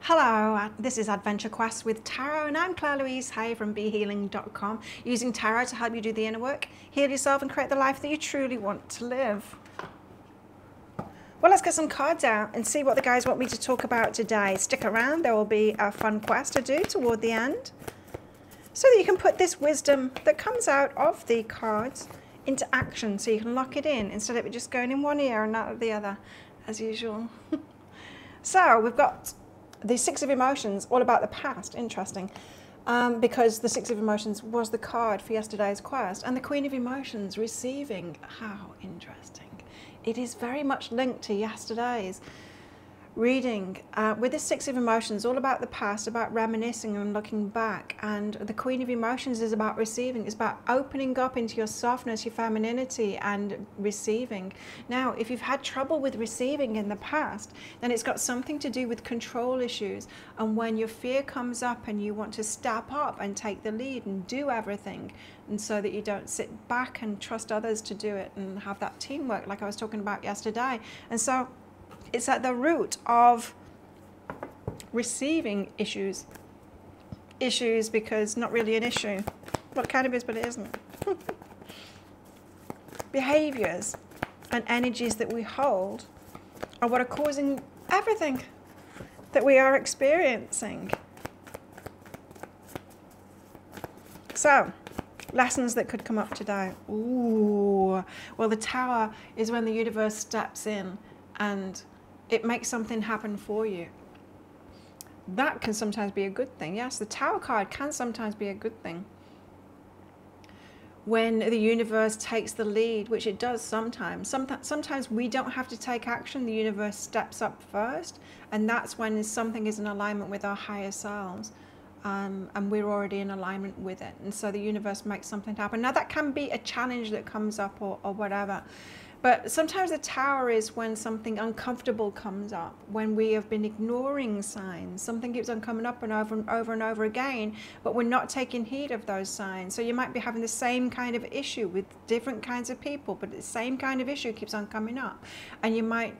Hello, this is Adventure Quest with Tarot, and I'm Claire Louise Hay from BeHealing.com, using tarot to help you do the inner work, heal yourself, and create the life that you truly want to live. Well, let's get some cards out and see what the guys want me to talk about today. Stick around, there will be a fun quest to do toward the end, so that you can put this wisdom that comes out of the cards into action, so you can lock it in instead of it just going in one ear and out of the other, as usual. So we've got the Six of Emotions, all about the past. Interesting, because the Six of Emotions was the card for yesterday's quest, and the Queen of Emotions, receiving. How interesting. It is very much linked to yesterday's reading, with the Six of Emotions, all about the past, about reminiscing and looking back. And the Queen of Emotions is about receiving. It's about opening up into your softness, your femininity, and receiving. Now, if you've had trouble with receiving in the past, then it's got something to do with control issues. And when your fear comes up and you want to step up and take the lead and do everything, and so that you don't sit back and trust others to do it and have that teamwork like I was talking about yesterday. And so it's at the root of receiving issues. Issues because not really an issue. Well, it kind of is, but it isn't. Behaviors and energies that we hold are what are causing everything that we are experiencing. So, lessons that could come up today. Ooh. Well, the Tower is when the universe steps in and it makes something happen for you. That can sometimes be a good thing. Yes, the Tower card can sometimes be a good thing. When the universe takes the lead, which it does sometimes. Sometimes we don't have to take action. The universe steps up first, and that's when something is in alignment with our higher selves. And we're already in alignment with it. And so the universe makes something happen. Now, that can be a challenge that comes up or whatever. But sometimes the Tower is when something uncomfortable comes up, when we have been ignoring signs. Something keeps on coming up and over and over and over again, but we're not taking heed of those signs. So you might be having the same kind of issue with different kinds of people, but the same kind of issue keeps on coming up. And you might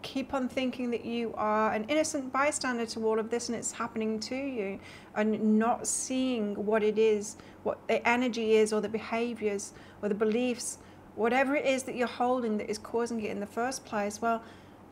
keep on thinking that you are an innocent bystander to all of this and it's happening to you, and not seeing what it is, what the energy is, or the behaviors or the beliefs, whatever it is that you're holding that is causing it in the first place. Well,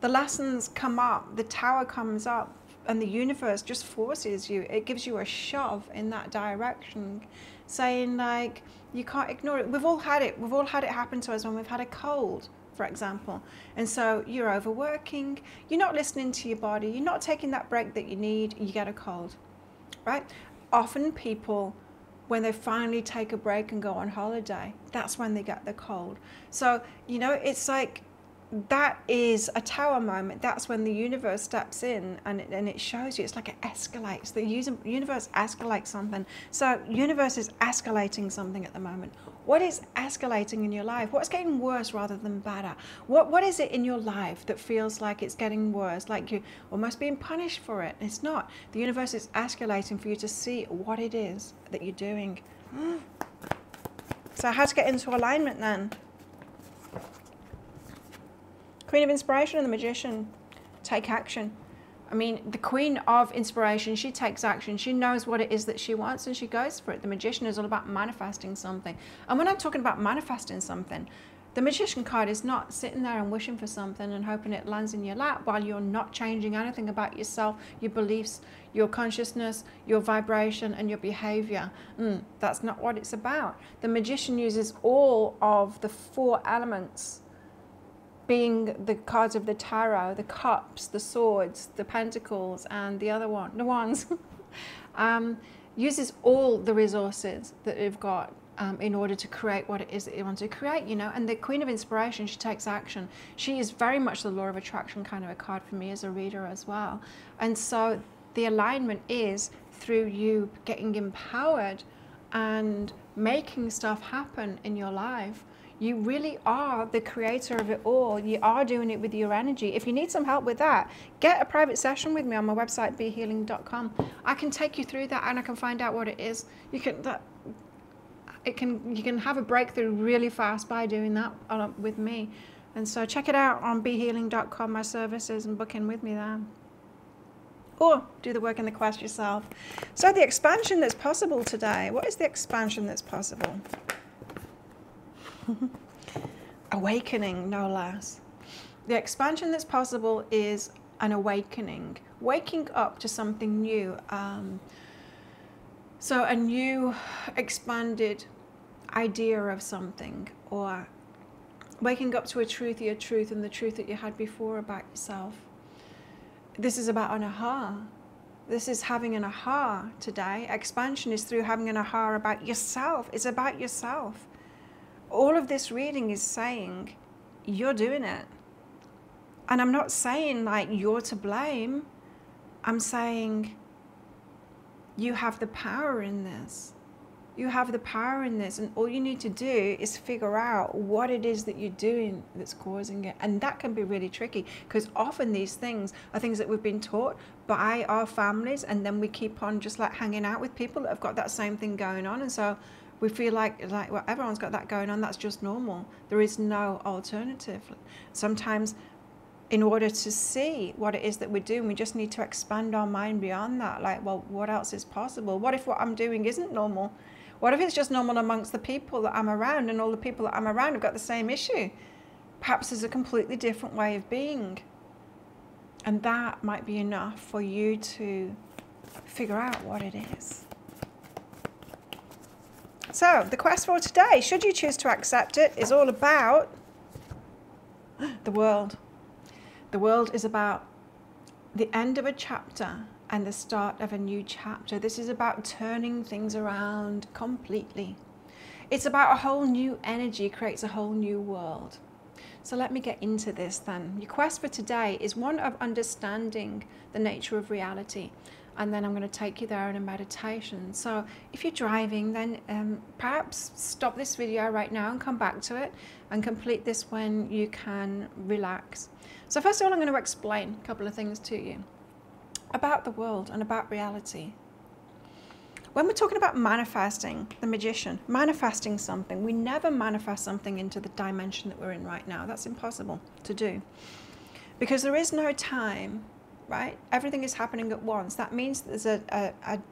the lessons come up, the Tower comes up, and the universe just forces you. It gives you a shove in that direction, saying like, you can't ignore it. We've all had it. We've all had it happen to us when we've had a cold, for example. And so you're overworking, you're not listening to your body, you're not taking that break that you need, you get a cold, right? Often people, when they finally take a break and go on holiday, that's when they get the cold. So, you know, it's like, that is a Tower moment. That's when the universe steps in and it shows you. It's like it escalates. The universe escalates something. So universe is escalating something at the moment. What is escalating in your life? What's getting worse rather than better? What is it in your life that feels like it's getting worse, like you're almost being punished for it? It's not. The universe is escalating for you to see what it is that you're doing. So how to get into alignment then? Queen of Inspiration and the Magician. Take action. I mean, the Queen of Inspiration, she takes action. She knows what it is that she wants and she goes for it. The Magician is all about manifesting something. And when I'm talking about manifesting something, the Magician card is not sitting there and wishing for something and hoping it lands in your lap while you're not changing anything about yourself, your beliefs, your consciousness, your vibration, and your behavior. That's not what it's about. The Magician uses all of the four elements, being the cards of the Tarot, the Cups, the Swords, the Pentacles, and the other one, the Wands, uses all the resources that they've got in order to create what it is that they want to create, you know. And the Queen of Inspiration, she takes action. She is very much the law of attraction kind of a card for me as a reader as well. And so the alignment is through you getting empowered and making stuff happen in your life. You really are the creator of it all. You are doing it with your energy. If you need some help with that, get a private session with me on my website, BeHealing.com. I can take you through that and I can find out what it is. You can have a breakthrough really fast by doing that with me. And so check it out on BeHealing.com, my services, and book in with me there. or do the work in the quest yourself. So the expansion that's possible today, what is the expansion that's possible? Awakening, no less. The expansion that's possible is an awakening, waking up to something new. So a new expanded idea of something, or waking up to a truthier truth and the truth that you had before about yourself. This is about an aha. This is having an aha today. Expansion is through having an aha about yourself. It's about yourself. All of this reading is saying you're doing it. And I'm not saying like you're to blame. I'm saying you have the power in this. You have the power in this, and all you need to do is figure out what it is that you're doing that's causing it. And that can be really tricky, because often these things are things that we've been taught by our families, and then we keep on just like hanging out with people that have got that same thing going on, and so we feel like well, everyone's got that going on, that's just normal. There is no alternative. Sometimes in order to see what it is that we're doing, we just need to expand our mind beyond that. Like, well, what else is possible? What if what I'm doing isn't normal? What if it's just normal amongst the people that I'm around, and all the people that I'm around have got the same issue? Perhaps there's a completely different way of being. And that might be enough for you to figure out what it is. So the quest for today, should you choose to accept it, is all about the world. The world is about the end of a chapter and the start of a new chapter. This is about turning things around completely. It's about a whole new energy, creates a whole new world. So let me get into this then. Your quest for today is one of understanding the nature of reality. And then I'm going to take you there in a meditation. So if you're driving, then perhaps stop this video right now and come back to it and complete this when you can relax. So first of all, I'm going to explain a couple of things to you about the world and about reality. When we're talking about manifesting, the magician, manifesting something, we never manifest something into the dimension that we're in right now. That's impossible to do, because there is no time, right? Everything is happening at once. That means there's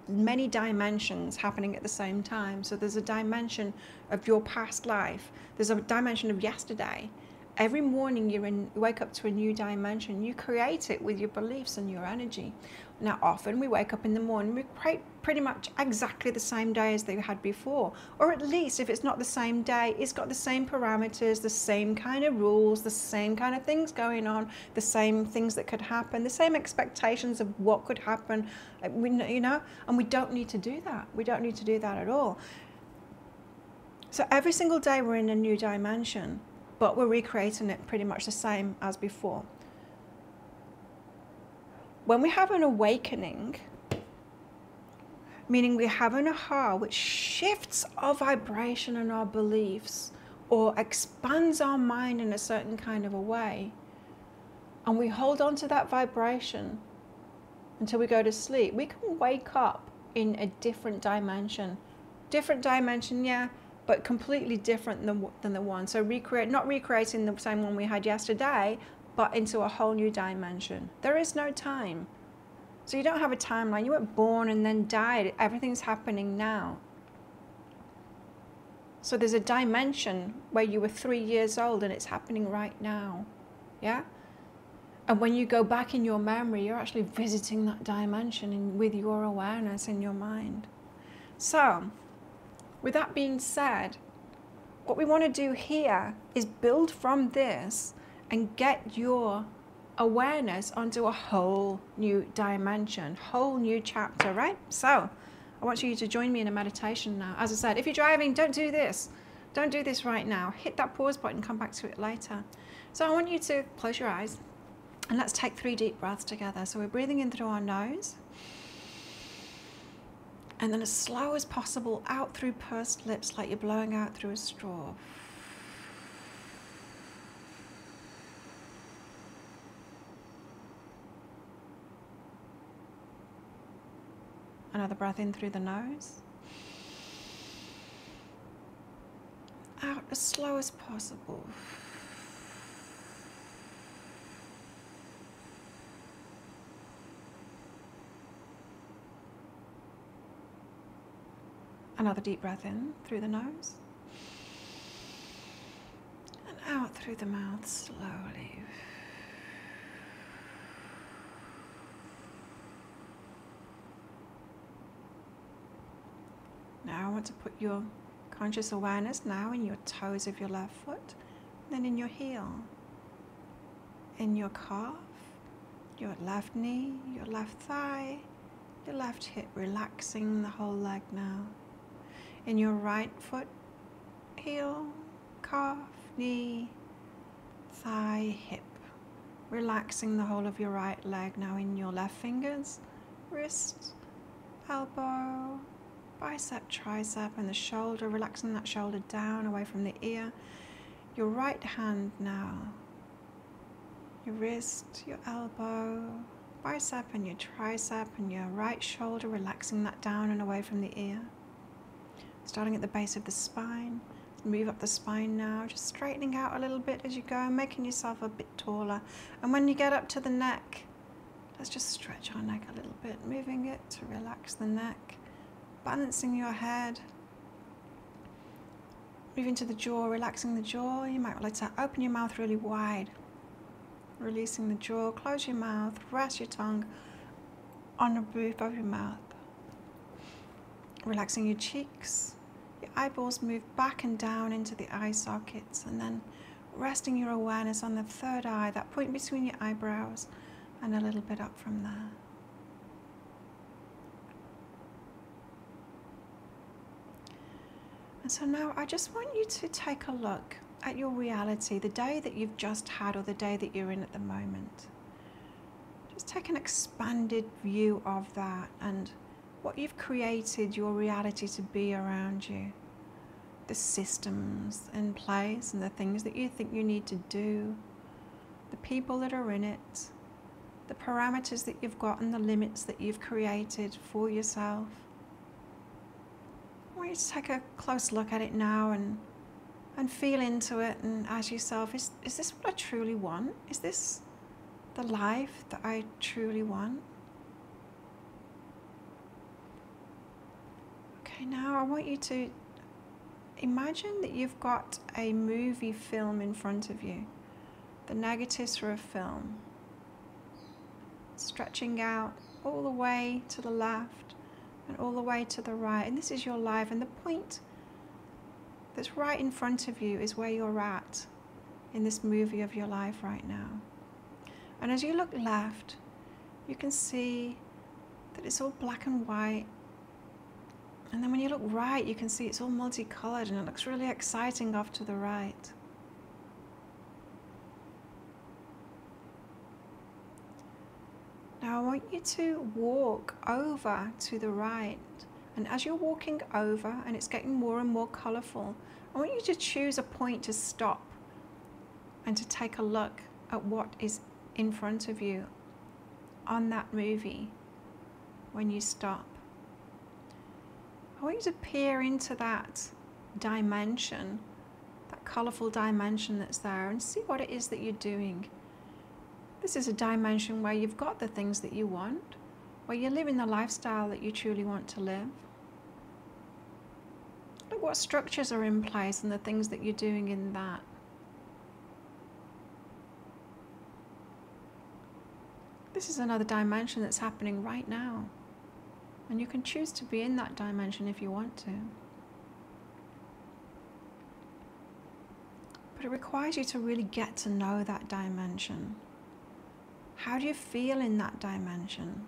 many dimensions happening at the same time. So there's a dimension of your past life. There's a dimension of yesterday. Every morning you wake up to a new dimension. You create it with your beliefs and your energy. Now, often we wake up in the morning, we create pretty much exactly the same day as they had before. Or at least if it's not the same day, it's got the same parameters, the same kind of rules, the same kind of things going on, the same things that could happen, the same expectations of what could happen, you know, and we don't need to do that. We don't need to do that at all. So every single day we're in a new dimension, but we're recreating it pretty much the same as before. When we have an awakening, meaning we have an aha which shifts our vibration and our beliefs, or expands our mind in a certain kind of a way, and we hold on to that vibration until we go to sleep, we can wake up in a different dimension. Different dimension, yeah, but completely different than the one. So not recreating the same one we had yesterday, but into a whole new dimension. There is no time. So you don't have a timeline. You weren't born and then died. Everything's happening now. So there's a dimension where you were 3 years old and it's happening right now. Yeah? And when you go back in your memory, you're actually visiting that dimension with your awareness in your mind. So, with that being said, what we want to do here is build from this and get your awareness onto a whole new dimension, whole new chapter, right? So I want you to join me in a meditation now. As I said, if you're driving, don't do this. Don't do this right now. Hit that pause button, come back to it later. So I want you to close your eyes and let's take 3 deep breaths together. So we're breathing in through our nose, and then as slow as possible out through pursed lips, like you're blowing out through a straw. Another breath in through the nose. Out as slow as possible. Another deep breath in through the nose. And out through the mouth slowly. Now I want to put your conscious awareness now in your toes of your left foot, then in your heel, in your calf, your left knee, your left thigh, your left hip, relaxing the whole leg now. In your right foot, heel, calf, knee, thigh, hip, relaxing the whole of your right leg now. In your left fingers, wrist, elbow, bicep, tricep, and the shoulder, relaxing that shoulder down away from the ear. Your right hand now, your wrist, your elbow, bicep and your tricep and your right shoulder, relaxing that down and away from the ear. Starting at the base of the spine, move up the spine now, just straightening out a little bit as you go, making yourself a bit taller. And when you get up to the neck, let's just stretch our neck a little bit, moving it to relax the neck, balancing your head. Moving to the jaw, relaxing the jaw. You might like to open your mouth really wide. Releasing the jaw, close your mouth, rest your tongue on the roof of your mouth. Relaxing your cheeks. Your eyeballs move back and down into the eye sockets, and then resting your awareness on the third eye, that point between your eyebrows, and a little bit up from there. And so now I just want you to take a look at your reality, the day that you've just had or the day that you're in at the moment. Just take an expanded view of that and what you've created your reality to be around you. The systems in place and the things that you think you need to do, the people that are in it, the parameters that you've got and the limits that you've created for yourself. I want you to take a close look at it now and feel into it and ask yourself, is this what I truly want? Is this the life that I truly want? Okay, now I want you to imagine that you've got a movie film in front of you, the negatives for a film, stretching out all the way to the left and all the way to the right, and this is your life, and the point that's right in front of you is where you're at in this movie of your life right now. And as you look left, you can see that it's all black and white. And then when you look right, you can see it's all multicolored and it looks really exciting off to the right. Now I want you to walk over to the right. And as you're walking over and it's getting more and more colorful, I want you to choose a point to stop and to take a look at what is in front of you on that movie when you stop. I want you to peer into that dimension, that colorful dimension that's there, and see what it is that you're doing. This is a dimension where you've got the things that you want, where you're living the lifestyle that you truly want to live. Look what structures are in place and the things that you're doing in that. This is another dimension that's happening right now. And you can choose to be in that dimension if you want to. But it requires you to really get to know that dimension. How do you feel in that dimension?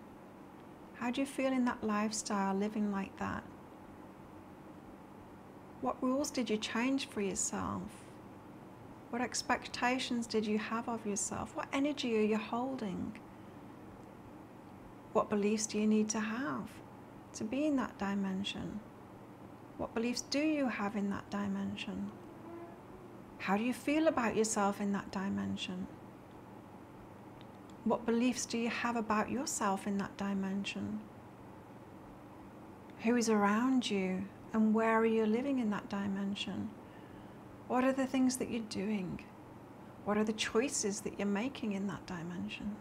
How do you feel in that lifestyle, living like that? What rules did you change for yourself? What expectations did you have of yourself? What energy are you holding? What beliefs do you need to have to be in that dimension? What beliefs do you have in that dimension? How do you feel about yourself in that dimension? What beliefs do you have about yourself in that dimension? Who is around you and where are you living in that dimension? What are the things that you're doing? What are the choices that you're making in that dimension?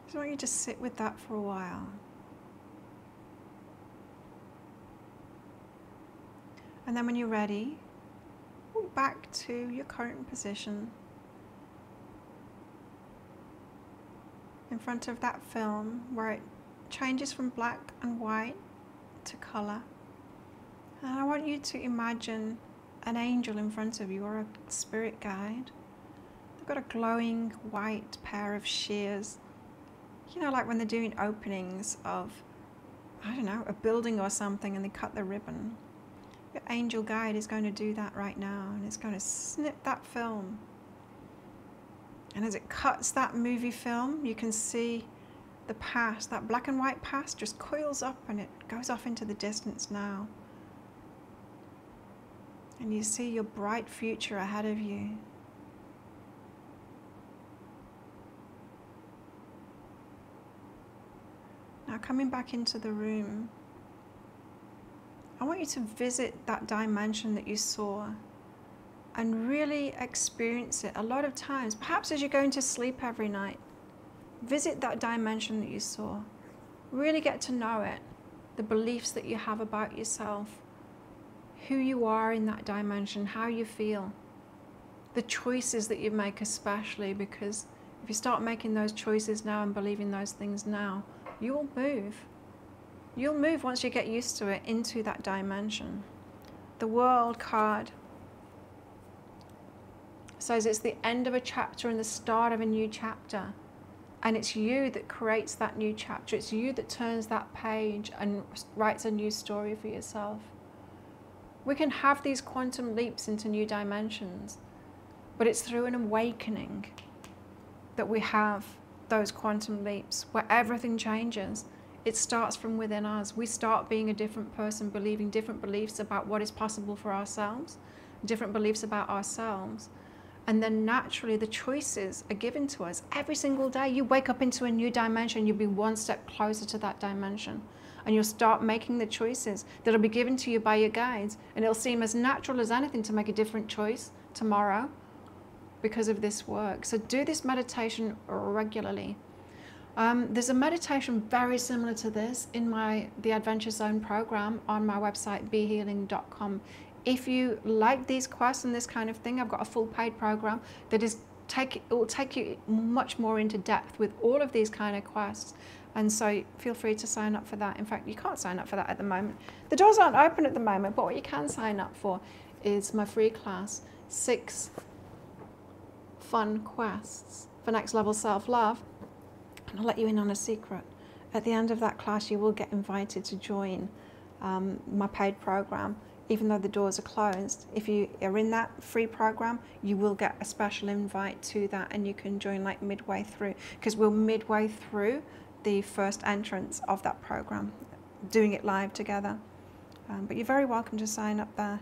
just want you to sit with that for a while. And then when you're ready, walk back to your current position in front of that film where it changes from black and white to colour. And I want you to imagine an angel in front of you, or a spirit guide. They've got a glowing white pair of shears. You know, like when they're doing openings of, I don't know, a building or something, and they cut the ribbon. Your angel guide is going to do that right now, and it's going to snip that film. And as it cuts that movie film, you can see the past, that black and white past just coils up and it goes off into the distance now. And you see your bright future ahead of you. Now coming back into the room, I want you to visit that dimension that you saw and really experience it a lot of times. Perhaps as you're going to sleep every night, visit that dimension that you saw. Really get to know it, the beliefs that you have about yourself, who you are in that dimension, how you feel, the choices that you make especially, because if you start making those choices now and believing those things now, you'll move. You'll move once you get used to it into that dimension. The World card says it's the end of a chapter and the start of a new chapter. And it's you that creates that new chapter. It's you that turns that page and writes a new story for yourself. We can have these quantum leaps into new dimensions, but it's through an awakening that we have those quantum leaps where everything changes. It starts from within us. We start being a different person, believing different beliefs about what is possible for ourselves, different beliefs about ourselves. And then naturally the choices are given to us every single day. You wake up into a new dimension, you'll be one step closer to that dimension. And you'll start making the choices that'll be given to you by your guides. And it'll seem as natural as anything to make a different choice tomorrow because of this work. So do this meditation regularly. There's a meditation very similar to this in the Adventure Zone program on my website, behealing.com. If you like these quests and this kind of thing, I've got a full paid program that it will take you much more into depth with all of these kind of quests. And so feel free to sign up for that. In fact, you can't sign up for that at the moment. The doors aren't open at the moment, but what you can sign up for is my free class, 6 fun quests for next level self-love. And I'll let you in on a secret. At the end of that class, you will get invited to join my paid program. Even though the doors are closed, if you are in that free program, you will get a special invite to that, and you can join like midway through, because we're midway through the first entrance of that program, doing it live together. But you're very welcome to sign up there.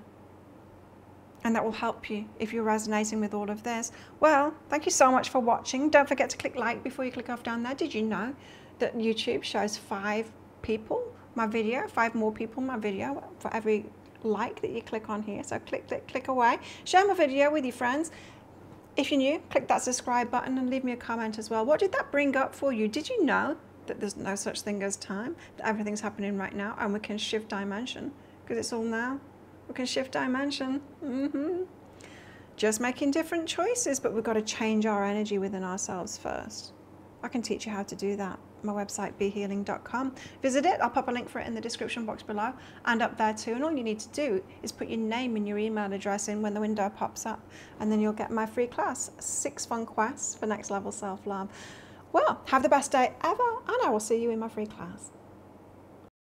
And that will help you if you're resonating with all of this. Well, thank you so much for watching. Don't forget to click like before you click off down there. Did you know that YouTube shows 5 people my video, 5 more people my video for every like that you click on here? So click away. Share my video with your friends. If you're new, click that subscribe button and leave me a comment as well. What did that bring up for you? Did you know that there's no such thing as time, that everything's happening right now, and we can shift dimension because it's all now? We can shift dimension. Just making different choices, but we've got to change our energy within ourselves first. I can teach you how to do that. My website, behealing.com. Visit it. I'll pop a link for it in the description box below and up there too. And all you need to do is put your name and your email address in when the window pops up, and then you'll get my free class, 6 fun quests for next level self-love. Well, have the best day ever, and I will see you in my free class.